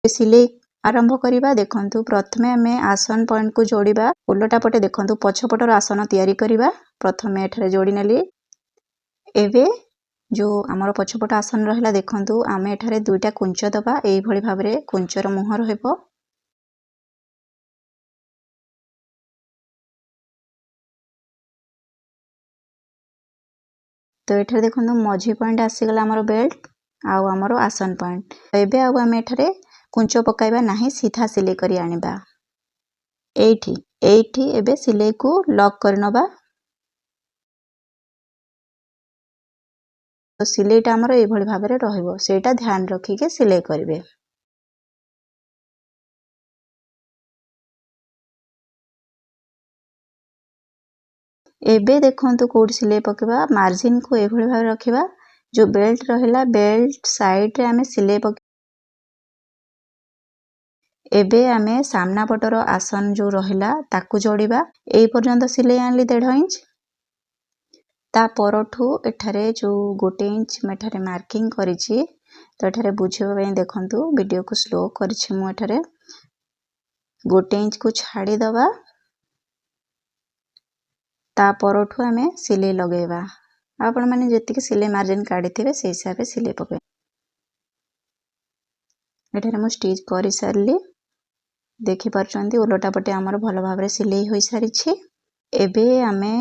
सिलाई आरंभ करवा। देखंतु प्रथमे आमे आसन पॉइंट को जोड़िबा। उल्टा पटे देखंतु पछपटर आसन तैयारी करवा। प्रथमे एठारे जोड़ी नेली। एबे जो आमर पछपट आसन रहला देखंतु आमे एठारे दुईटा कुंच दबा। एई भली भाबरे कुंचर मुह रहइबो। तो एठारे देखंतु मझी पॉइंट आसीगला आमर बेल्ट आउ आमर आसन पॉइंट। एबे आउ आमे एठारे कुंच पकाइबा नाही, सीधा सिलाई करी आनिबा। एठी एबे सिलाई को लॉक करनबा। तो सिलाईटा आमर एई भली भाबरे रहिबो, सेटा ध्यान रखी के सिलाई करिवे। एबे देखंतु कोड सिलाई पकेबा। मार्जिन को एई भली भाबरे रखिबा। जो बेल्ट रहला बेल्ट साइड रे आमे सिलाई पके। एबे आमे सामना पटर आसन जो रहला ताकू जोड़िबा। एई पर्यंत सिलाई आनली 1.5 इंच। ता परठू एठारे जो 1 इंच मेठारे मार्किंग करिछि। तो एठारे बुझिबा पई देखंतु वीडियो को स्लो करिछि मु। एठारे 1 इंच को छाड़ी दबा। ता परठू आमे सिलाई लगेबा। आपण माने जति सिलाई मार्जिन काढिथिबे से हिसाब से सिलाई पके। एठारे मु स्टिच करि सारली। देखि परचंती उलटा पटे हमर भलो भाबरे सिलाई होई सारिछि। एबे आमे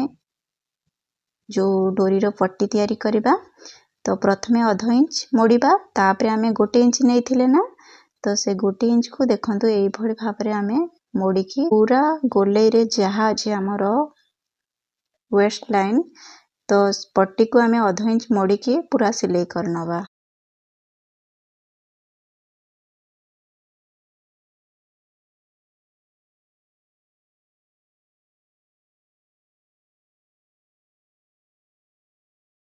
जो डोरी रो पट्टी तयारी करिबा। तो प्रथमे 1/2 इंच मोड़िबा। तापरे आमे 1 इंच नेइथिले ना। तो से 1 इंच को देखंतु एई भली भाबरे आमे मोड़ी की पूरा गोलाई रे जहा जे हमर वेस्ट लाइन। तो पट्टी को आमे 1/2 इंच मोड़ी की पूरा सिलाई करनबा।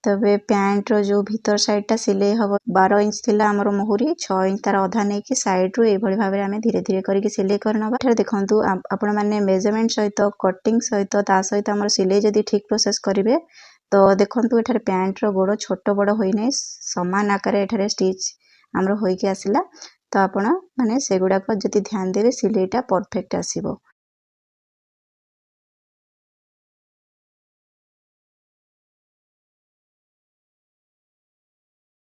तबे पैंट रो जो भीतर साइड टा सिलाई हबो 12 इंच थिला हमर मोहरी 6 इंच तार आधा नै कि साइड रो ए भली भाबरे आमे धीरे धीरे करिके सिलाई करनबा। एठारे देखंतु आपण माने मेजरमेंट सहित कटिंग सहित ता सहित हमर सिलाई जदी ठीक प्रोसेस करिवे। तो देखंतु एठारे पैंट रो गोड़ छोट बड़ होई नै, समान आकार एठारे स्टिच हमर होई के आसिला। तो आपण माने सेगुडा को जदी ध्यान देबे सिलाईटा परफेक्ट आसीबो।